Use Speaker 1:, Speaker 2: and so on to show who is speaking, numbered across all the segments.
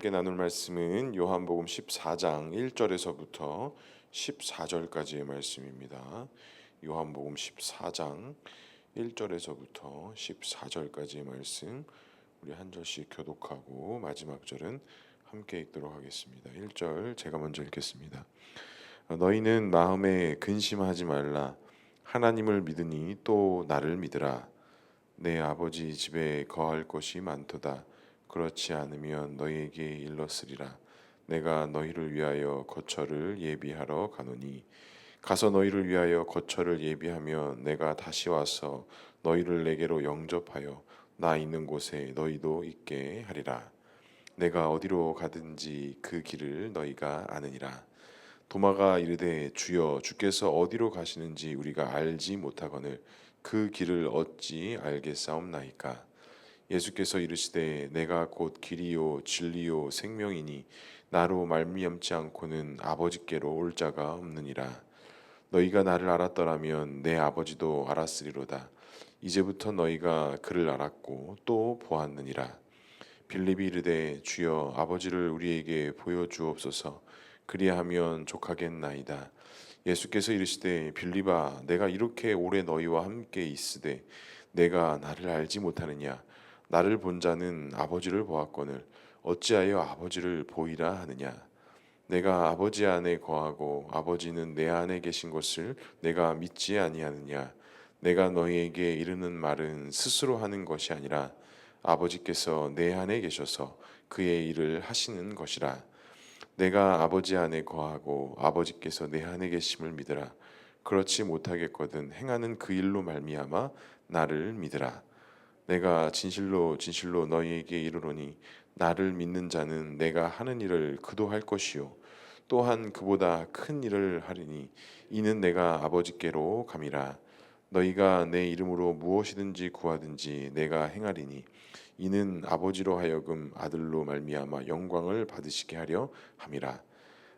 Speaker 1: 함께 나눌 말씀은 요한복음 14장 1절에서부터 14절까지의 말씀입니다. 요한복음 14장 1절에서부터 14절까지의 말씀, 우리 한 절씩 교독하고 마지막 절은 함께 읽도록 하겠습니다. 1절 제가 먼저 읽겠습니다. 너희는 마음에 근심하지 말라. 하나님을 믿으니 또 나를 믿으라. 내 아버지 집에 거할 곳이 많도다. 그렇지 않으면 너희에게 일렀으리라. 내가 너희를 위하여 거처를 예비하러 가노니 가서 너희를 위하여 거처를 예비하면 내가 다시 와서 너희를 내게로 영접하여 나 있는 곳에 너희도 있게 하리라. 내가 어디로 가든지 그 길을 너희가 아느니라. 도마가 이르되 주여 주께서 어디로 가시는지 우리가 알지 못하거늘 그 길을 어찌 알겠사옵나이까. 예수께서 이르시되 내가 곧 길이요 진리요 생명이니 나로 말미암지 않고는 아버지께로 올 자가 없느니라. 너희가 나를 알았더라면 내 아버지도 알았으리로다. 이제부터 너희가 그를 알았고 또 보았느니라. 빌립이 이르되 주여 아버지를 우리에게 보여주옵소서. 그리하면 족하겠나이다. 예수께서 이르시되 빌립아 내가 이렇게 오래 너희와 함께 있으되 내가 나를 알지 못하느냐. 나를 본 자는 아버지를 보았거늘 어찌하여 아버지를 보이라 하느냐. 내가 아버지 안에 거하고 아버지는 내 안에 계신 것을 내가 믿지 아니하느냐. 내가 너희에게 이르는 말은 스스로 하는 것이 아니라 아버지께서 내 안에 계셔서 그의 일을 하시는 것이라. 내가 아버지 안에 거하고 아버지께서 내 안에 계심을 믿으라. 그렇지 못하겠거든 행하는 그 일로 말미암아 나를 믿으라. 내가 진실로 진실로 너희에게 이르노니 나를 믿는 자는 내가 하는 일을 그도 할 것이요 또한 그보다 큰 일을 하리니 이는 내가 아버지께로 감이라. 너희가 내 이름으로 무엇이든지 구하든지 내가 행하리니 이는 아버지로 하여금 아들로 말미암아 영광을 받으시게 하려 함이라.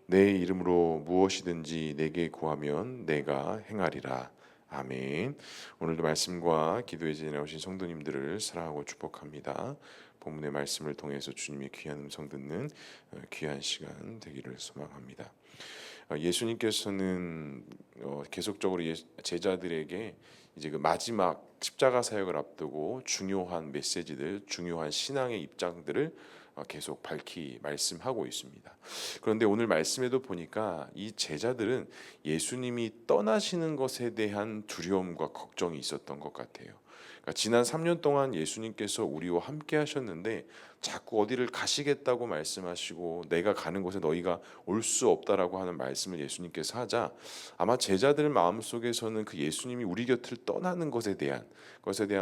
Speaker 1: 내 이름으로 무엇이든지 내게 구하면 내가 행하리라. 아멘. 오늘도 말씀과 기도에 지내오신 성도님들을 사랑하고 축복합니다. 본문의 말씀을 통해서 주님의 귀한 음성 듣는 귀한 시간 되기를 소망합니다. 예수님께서는 계속적으로 제자들에게 이제 그 마지막 십자가 사역을 앞두고 중요한 메시지들, 중요한 신앙의 입장들을 계속 밝히 말씀하고 있습니다. 그런데 오늘 말씀에도 보니까 이 제자들은 예수님이 떠나시는 것에 대한 두려움과 걱정이 있었던 것 같아요. 그러니까 지난 3년 동안 예수님께서 우리와 함께 하셨는데 자꾸 어디를 가시겠다고 말씀하시고 내가 가는 곳에 너희가 올 수 없다라고 하는 말씀을 예수님께서 하자 아마 제자들 마음속에서는 그 예수님이 우리 곁을 떠나는 것에 대한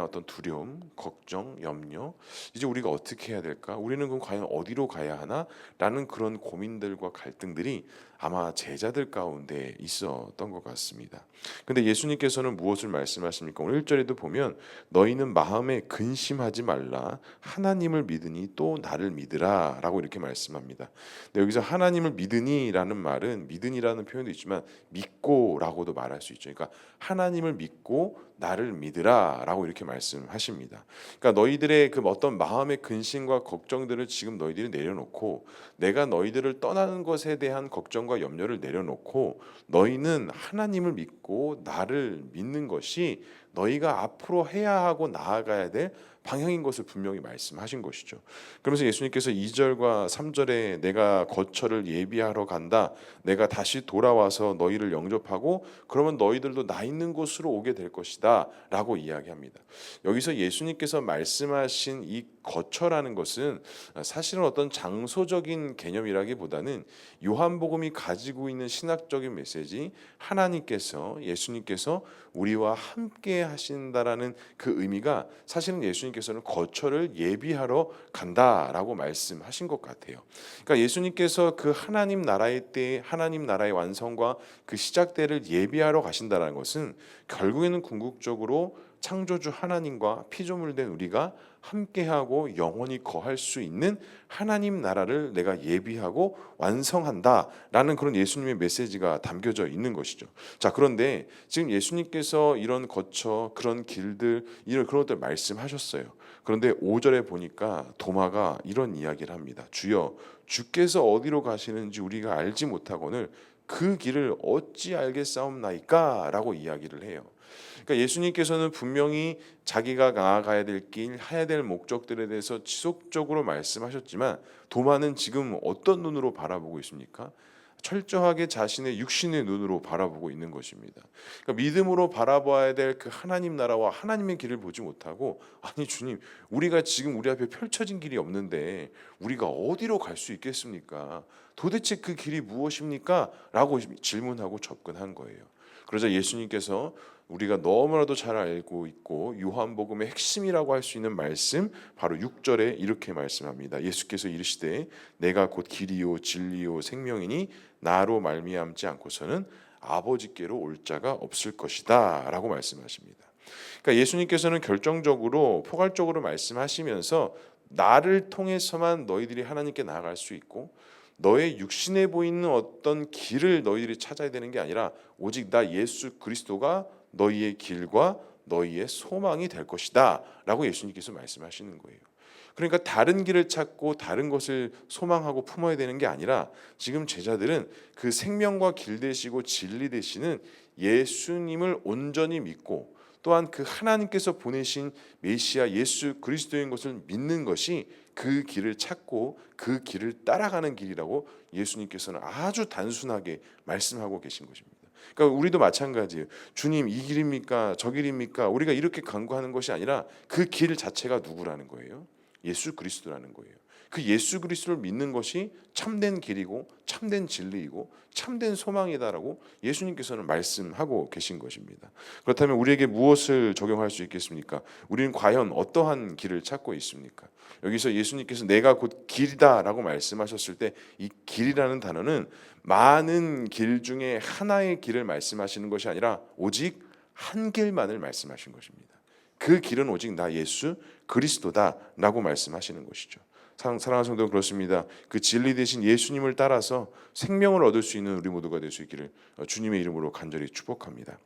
Speaker 1: 어떤 두려움, 걱정, 염려, 이제 우리가 어떻게 해야 될까? 우리는 그럼 과연 어디로 가야 하나? 라는 그런 고민들과 갈등들이 아마 제자들 가운데 있었던 것 같습니다. 근데 예수님께서는 무엇을 말씀하십니까? 오늘 1절에도 보면 너희는 마음에 근심하지 말라. 하나님을 믿으니 또 나를 믿으라 라고 이렇게 말씀합니다. 근데 여기서 하나님을 믿으니라는 말은 믿으니라는 표현도 있지만 믿고라고도 말할 수 있죠. 그러니까 하나님을 믿고 나를 믿으라 라고 이렇게 말씀하십니다. 그러니까 너희들의 그 어떤 마음의 근심과 걱정들을 지금 너희들이 내려놓고 내가 너희들을 떠나는 것에 대한 걱정과 염려를 내려놓고 너희는 하나님을 믿고 나를 믿는 것이 너희가 앞으로 해야 하고 나아가야 될 방향인 것을 분명히 말씀하신 것이죠. 그러면서 예수님께서 2절과 3절에 내가 거처를 예비하러 간다. 내가 다시 돌아와서 너희를 영접하고 그러면 너희들도 나 있는 곳으로 오게 될 것이다 라고 이야기합니다. 여기서 예수님께서 말씀하신 이 거처라는 것은 사실은 어떤 장소적인 개념이라기보다는 요한복음이 가지고 있는 신학적인 메시지, 하나님께서 예수님께서 우리와 함께 하신다라는 그 의미가 사실은 예수님께서는 거처를 예비하러 간다라고 말씀하신 것 같아요. 그러니까 예수님께서 그 하나님 나라의 때 하나님 나라의 완성과 그 시작 때를 예비하러 가신다는 것은 결국에는 궁극적으로 창조주 하나님과 피조물 된 우리가 함께하고 영원히 거할 수 있는 하나님 나라를 내가 예비하고 완성한다라는 그런 예수님의 메시지가 담겨져 있는 것이죠. 자, 그런데 지금 예수님께서 이런 거처 그런 길들 이런 그런 것들 말씀하셨어요. 그런데 5절에 보니까 도마가 이런 이야기를 합니다. 주여, 주께서 어디로 가시는지 우리가 알지 못하거늘 그 길을 어찌 알겠사옵나이까? 라고 이야기를 해요. 그러니까 예수님께서는 분명히 자기가 나아가야 될 길, 해야 될 목적들에 대해서 지속적으로 말씀하셨지만 도마는 지금 어떤 눈으로 바라보고 있습니까? 철저하게 자신의 육신의 눈으로 바라보고 있는 것입니다. 그러니까 믿음으로 바라봐야 될 그 하나님 나라와 하나님의 길을 보지 못하고, 아니 주님, 우리가 지금 우리 앞에 펼쳐진 길이 없는데 우리가 어디로 갈 수 있겠습니까? 도대체 그 길이 무엇입니까? 라고 질문하고 접근한 거예요. 그러자 예수님께서 우리가 너무나도 잘 알고 있고 요한복음의 핵심이라고 할 수 있는 말씀, 바로 6절에 이렇게 말씀합니다. 예수께서 이르시되 내가 곧 길이요 진리요 생명이니 나로 말미암지 않고서는 아버지께로 올 자가 없을 것이다 라고 말씀하십니다. 그러니까 예수님께서는 결정적으로 포괄적으로 말씀하시면서 나를 통해서만 너희들이 하나님께 나아갈 수 있고, 너의 육신에 보이는 어떤 길을 너희들이 찾아야 되는 게 아니라 오직 나 예수 그리스도가 너희의 길과 너희의 소망이 될 것이다 라고 예수님께서 말씀하시는 거예요. 그러니까 다른 길을 찾고 다른 것을 소망하고 품어야 되는 게 아니라 지금 제자들은 그 생명과 길 되시고 진리 되시는 예수님을 온전히 믿고, 또한 그 하나님께서 보내신 메시아 예수 그리스도인 것을 믿는 것이 그 길을 찾고 그 길을 따라가는 길이라고 예수님께서는 아주 단순하게 말씀하고 계신 것입니다. 그러니까 우리도 마찬가지예요. 주님, 이 길입니까? 저 길입니까? 우리가 이렇게 간구하는 것이 아니라 그 길 자체가 누구라는 거예요? 예수 그리스도라는 거예요. 그 예수 그리스도를 믿는 것이 참된 길이고 참된 진리이고 참된 소망이다라고 예수님께서는 말씀하고 계신 것입니다. 그렇다면 우리에게 무엇을 적용할 수 있겠습니까? 우리는 과연 어떠한 길을 찾고 있습니까? 여기서 예수님께서 내가 곧 길이다라고 말씀하셨을 때 이 길이라는 단어는 많은 길 중에 하나의 길을 말씀하시는 것이 아니라 오직 한 길만을 말씀하신 것입니다. 그 길은 오직 나 예수 그리스도다라고 말씀하시는 것이죠. 사랑하는 성도, 그렇습니다. 그 진리 되신 예수님을 따라서 생명을 얻을 수 있는 우리 모두가 될 수 있기를 주님의 이름으로 간절히 축복합니다.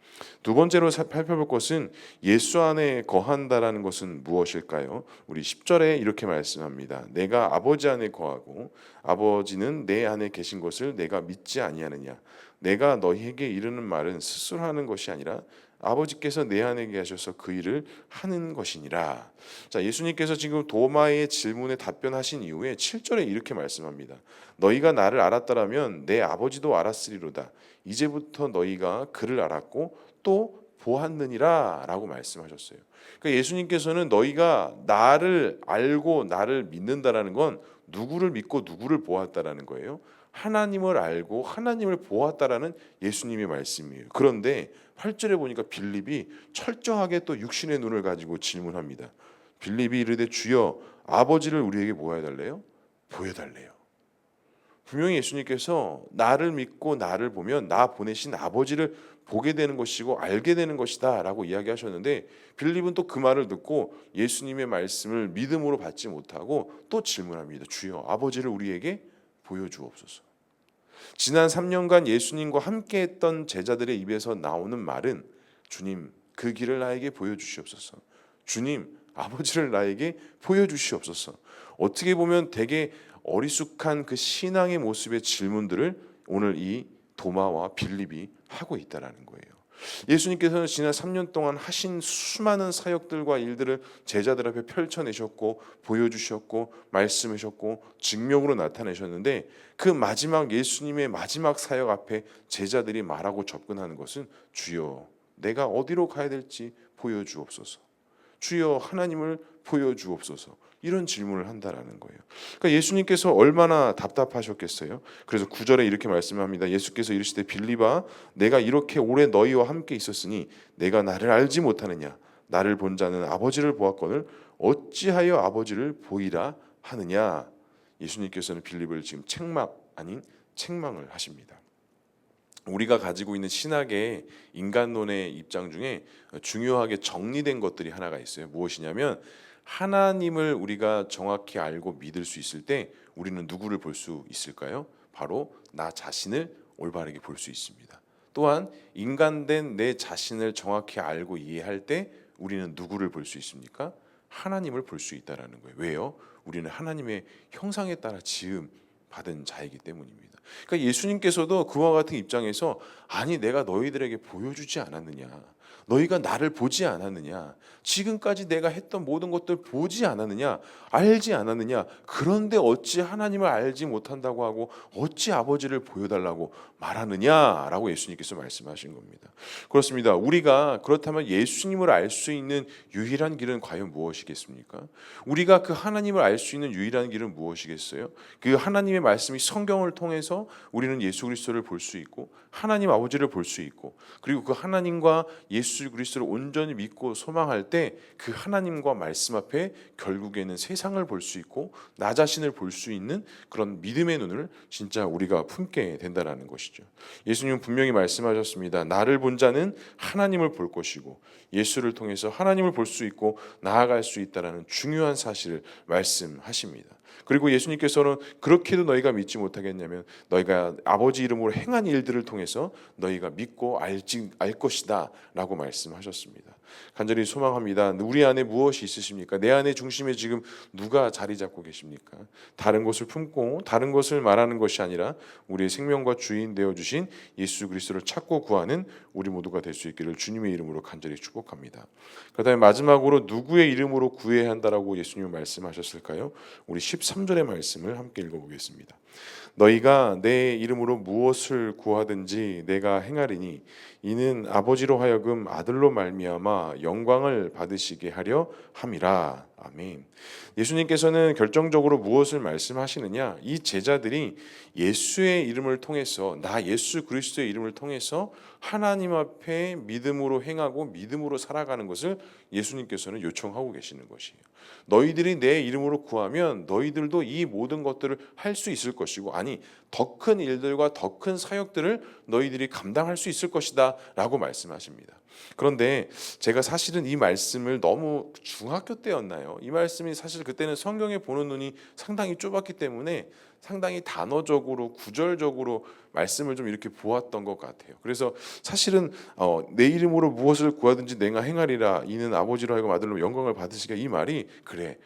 Speaker 1: 두 번째로 살펴볼 것은 예수 안에 거한다라는 것은 무엇일까요? 우리 10절에 이렇게 말씀합니다. 내가 아버지 안에 거하고 아버지는 내 안에 계신 것을 내가 믿지 아니하느냐. 내가 너희에게 이르는 말은 스스로 하는 것이 아니라 아버지께서 내 안에 계셔서 그 일을 하는 것이니라. 자, 예수님께서 지금 도마의 질문에 답변하신 이후에 7절에 이렇게 말씀합니다. 너희가 나를 알았더라면 내 아버지도 알았으리로다. 이제부터 너희가 그를 알았고 또 보았느니라 라고 말씀하셨어요. 그러니까 예수님께서는 너희가 나를 알고 나를 믿는다라는 건 누구를 믿고 누구를 보았다라는 거예요. 하나님을 알고 하나님을 보았다라는 예수님의 말씀이에요. 그런데 8절에 보니까 빌립이 철저하게 또 육신의 눈을 가지고 질문합니다. 빌립이 이르되 주여 아버지를 우리에게 뭐 해달래요? 보여달래요. 분명히 예수님께서 나를 믿고 나를 보면 나 보내신 아버지를 보게 되는 것이고 알게 되는 것이다 라고 이야기하셨는데, 빌립은 또 그 말을 듣고 예수님의 말씀을 믿음으로 받지 못하고 또 질문합니다. 주여 아버지를 우리에게 보여주옵소서. 지난 3년간 예수님과 함께했던 제자들의 입에서 나오는 말은 주님 그 길을 나에게 보여주시옵소서. 주님 아버지를 나에게 보여주시옵소서. 어떻게 보면 되게 어리숙한 그 신앙의 모습의 질문들을 오늘 이 도마와 빌립이 하고 있다라는 거예요. 예수님께서는 지난 3년 동안 하신 수많은 사역들과 일들을 제자들 앞에 펼쳐내셨고 보여주셨고 말씀하셨고 증명으로 나타내셨는데, 그 마지막 예수님의 마지막 사역 앞에 제자들이 말하고 접근하는 것은 주여 내가 어디로 가야 될지 보여주옵소서. 주여 하나님을 보여주옵소서. 이런 질문을 한다라는 거예요. 그러니까 예수님께서 얼마나 답답하셨겠어요. 그래서 9절에 이렇게 말씀합니다. 예수께서 이르시되 빌립아 내가 이렇게 오래 너희와 함께 있었으니 내가 나를 알지 못하느냐. 나를 본 자는 아버지를 보았거늘 어찌하여 아버지를 보이라 하느냐. 예수님께서는 빌립을 지금 책망 아닌 책망을 하십니다. 우리가 가지고 있는 신학의 인간론의 입장 중에 중요하게 정리된 것들이 하나가 있어요. 무엇이냐면 하나님을 우리가 정확히 알고 믿을 수 있을 때 우리는 누구를 볼 수 있을까요? 바로 나 자신을 올바르게 볼 수 있습니다. 또한 인간된 내 자신을 정확히 알고 이해할 때 우리는 누구를 볼 수 있습니까? 하나님을 볼 수 있다라는 거예요. 왜요? 우리는 하나님의 형상에 따라 지음 받은 자이기 때문입니다. 그러니까 예수님께서도 그와 같은 입장에서 아니 내가 너희들에게 보여주지 않았느냐, 너희가 나를 보지 않았느냐, 지금까지 내가 했던 모든 것들 보지 않았느냐, 알지 않았느냐, 그런데 어찌 하나님을 알지 못한다고 하고 어찌 아버지를 보여달라고 말하느냐라고 예수님께서 말씀하신 겁니다. 그렇습니다. 우리가 그렇다면 예수님을 알 수 있는 유일한 길은 과연 무엇이겠습니까? 우리가 그 하나님을 알 수 있는 유일한 길은 무엇이겠어요? 그 하나님의 말씀이 성경을 통해서 우리는 예수 그리스도를 볼 수 있고 하나님 아버지를 볼 수 있고, 그리고 그 하나님과 예수 그리스도를 온전히 믿고 소망할 때 그 하나님과 말씀 앞에 결국에는 세상을 볼 수 있고 나 자신을 볼 수 있는 그런 믿음의 눈을 진짜 우리가 품게 된다라는 것이죠. 예수님은 분명히 말씀하셨습니다. 나를 본 자는 하나님을 볼 것이고 예수를 통해서 하나님을 볼 수 있고 나아갈 수 있다라는 중요한 사실을 말씀하십니다. 그리고 예수님께서는 그렇게도 너희가 믿지 못하겠냐면 너희가 아버지 이름으로 행한 일들을 통해서 너희가 믿고 알 것이다 라고 말씀하셨습니다. 간절히 소망합니다. 우리 안에 무엇이 있으십니까? 내 안에 중심에 지금 누가 자리 잡고 계십니까? 다른 것을 품고 다른 것을 말하는 것이 아니라 우리의 생명과 주인 되어주신 예수 그리스도를 찾고 구하는 우리 모두가 될 수 있기를 주님의 이름으로 간절히 축복합니다. 그다음에 마지막으로 누구의 이름으로 구해야 한다라고 예수님은 말씀하셨을까요? 우리 13절의 말씀을 함께 읽어보겠습니다. 너희가 내 이름으로 무엇을 구하든지 내가 행하리니 이는 아버지로 하여금 아들로 말미암아 영광을 받으시게 하려 함이라. 아멘. 예수님께서는 결정적으로 무엇을 말씀하시느냐? 이 제자들이 예수의 이름을 통해서, 나 예수 그리스도의 이름을 통해서 하나님 앞에 믿음으로 행하고 믿음으로 살아가는 것을 예수님께서는 요청하고 계시는 것이에요. 너희들이 내 이름으로 구하면 너희들도 이 모든 것들을 할 수 있을 것이고, 아니 더 큰 일들과 더 큰 사역들을 너희들이 감당할 수 있을 것이다 라고 말씀하십니다. 그런데 제가 사실은 이 말씀을 너무 중학교 때였나요? 이 말씀이 사실 그때는 성경에 보는 눈이 상당히 좁았기 때문에 상당히 단어적으로 구절적으로 말씀을 좀 이렇게 보았던 것 같아요. 그래서 사실은 내 이름으로 무엇을 구하든지 내가 행하리라 이는 아버지로 하여금 아들로 영광을 받으시게, 이 말이 그래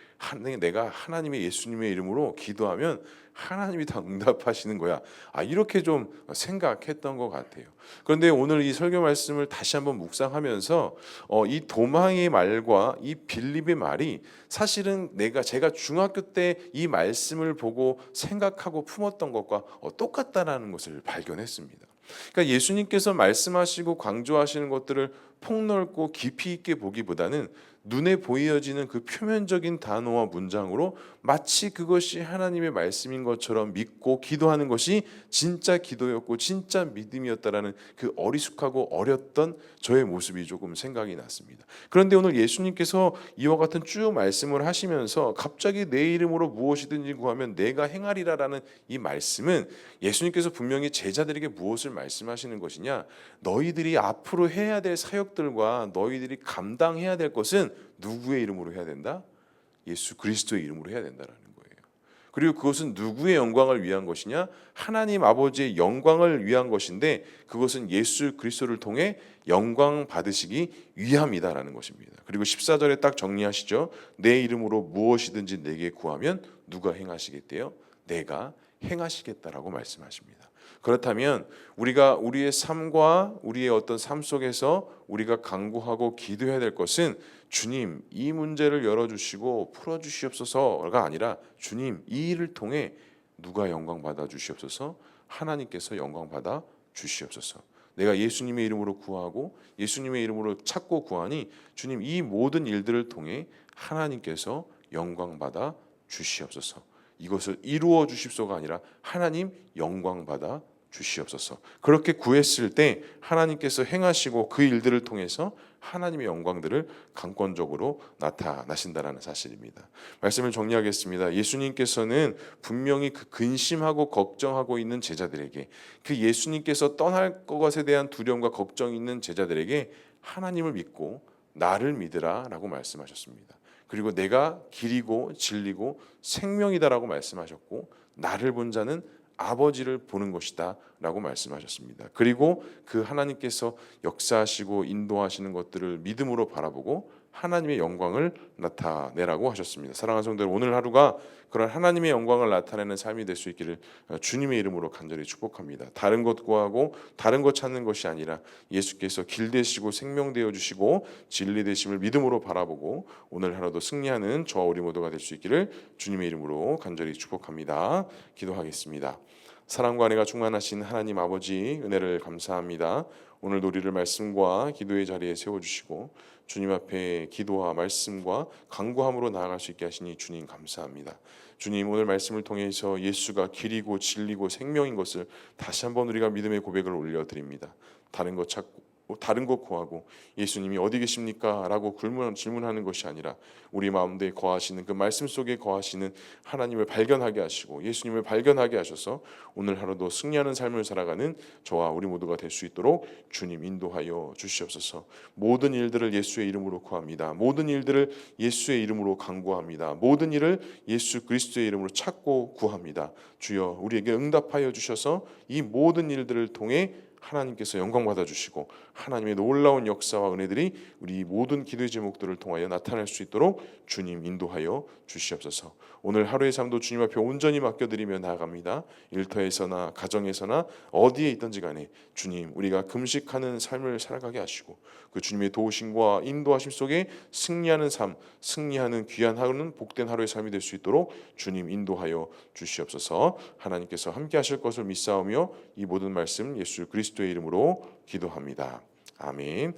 Speaker 1: 내가 하나님의 예수님의 이름으로 기도하면 하나님이 다 응답하시는 거야. 이렇게 좀 생각했던 것 같아요. 그런데 오늘 이 설교 말씀을 다시 한번 묵상하면서 이 도마의 말과 이 빌립의 말이 사실은 제가 중학교 때 이 말씀을 보고 생각하고 품었던 것과 똑같다라는 것을 발견했습니다. 그러니까 예수님께서 말씀하시고 강조하시는 것들을 폭넓고 깊이 있게 보기보다는 눈에 보여지는 그 표면적인 단어와 문장으로 마치 그것이 하나님의 말씀인 것처럼 믿고 기도하는 것이 진짜 기도였고 진짜 믿음이었다라는 그 어리숙하고 어렸던 저의 모습이 조금 생각이 났습니다. 그런데 오늘 예수님께서 이와 같은 쭉 말씀을 하시면서 갑자기 내 이름으로 무엇이든지 구하면 내가 행하리라라는 이 말씀은 예수님께서 분명히 제자들에게 무엇을 말씀하시는 것이냐, 너희들이 앞으로 해야 될 사역들과 너희들이 감당해야 될 것은 누구의 이름으로 해야 된다? 예수 그리스도의 이름으로 해야 된다라는 거예요. 그리고 그것은 누구의 영광을 위한 것이냐? 하나님 아버지의 영광을 위한 것인데 그것은 예수 그리스도를 통해 영광 받으시기 위함이다라는 것입니다. 그리고 14절에 딱 정리하시죠. 내 이름으로 무엇이든지 내게 구하면 누가 행하시겠대요? 내가 행하시겠다라고 말씀하십니다. 그렇다면 우리가 우리의 삶과 우리의 어떤 삶 속에서 우리가 간구하고 기도해야 될 것은 주님 이 문제를 열어주시고 풀어주시옵소서가 아니라 주님 이 일을 통해 누가 영광 받아 주시옵소서, 하나님께서 영광 받아 주시옵소서. 내가 예수님의 이름으로 구하고 예수님의 이름으로 찾고 구하니 주님 이 모든 일들을 통해 하나님께서 영광 받아 주시옵소서. 이것을 이루어 주십소가 아니라 하나님 영광 받아 주시옵소서. 그렇게 구했을 때 하나님께서 행하시고 그 일들을 통해서 하나님의 영광들을 강권적으로 나타나신다라는 사실입니다. 말씀을 정리하겠습니다. 예수님께서는 분명히 그 근심하고 걱정하고 있는 제자들에게, 그 예수님께서 떠날 것에 대한 두려움과 걱정이 있는 제자들에게 하나님을 믿고 나를 믿으라라고 말씀하셨습니다. 그리고 내가 길이고 진리고 생명이다라고 말씀하셨고, 나를 본 자는 아버지를 보는 것이다 라고 말씀하셨습니다. 그리고 그 하나님께서 역사하시고 인도하시는 것들을 믿음으로 바라보고 하나님의 영광을 나타내라고 하셨습니다. 사랑하는 성도들, 오늘 하루가 그런 하나님의 영광을 나타내는 삶이 될 수 있기를 주님의 이름으로 간절히 축복합니다. 다른 것 구하고 다른 것 찾는 것이 아니라 예수께서 길 되시고 생명 되어 주시고 진리 되심을 믿음으로 바라보고 오늘 하루도 승리하는 저와 우리 모두가 될 수 있기를 주님의 이름으로 간절히 축복합니다. 기도하겠습니다. 사랑과 은혜가 충만하신 하나님 아버지, 은혜를 감사합니다. 오늘 우리를 말씀과 기도의 자리에 세워주시고 주님 앞에 기도와 말씀과 간구함으로 나아갈 수 있게 하시니 주님 감사합니다. 주님, 오늘 말씀을 통해서 예수가 길이고 진리고 생명인 것을 다시 한번 우리가 믿음의 고백을 올려드립니다. 다른 것 찾고 다른 것 구하고 예수님이 어디 계십니까? 라고 질문하는 것이 아니라 우리 마음대에 거하시는 그 말씀 속에 거하시는 하나님을 발견하게 하시고 예수님을 발견하게 하셔서 오늘 하루도 승리하는 삶을 살아가는 저와 우리 모두가 될 수 있도록 주님 인도하여 주시옵소서. 모든 일들을 예수의 이름으로 구합니다. 모든 일들을 예수의 이름으로 간구합니다. 모든 일을 예수 그리스도의 이름으로 찾고 구합니다. 주여, 우리에게 응답하여 주셔서 이 모든 일들을 통해 하나님께서 영광 받아주시고 하나님의 놀라운 역사와 은혜들이 우리 모든 기도의 제목들을 통하여 나타날 수 있도록 주님 인도하여 주시옵소서. 오늘 하루의 삶도 주님 앞에 온전히 맡겨드리며 나아갑니다. 일터에서나 가정에서나 어디에 있든지 간에 주님, 우리가 금식하는 삶을 살아가게 하시고 그 주님의 도우심과 인도하심 속에 승리하는 삶, 승리하는 귀한 하루는 복된 하루의 삶이 될 수 있도록 주님 인도하여 주시옵소서. 하나님께서 함께 하실 것을 믿사오며 이 모든 말씀 예수 그리스도의 이름으로 기도합니다. 아멘.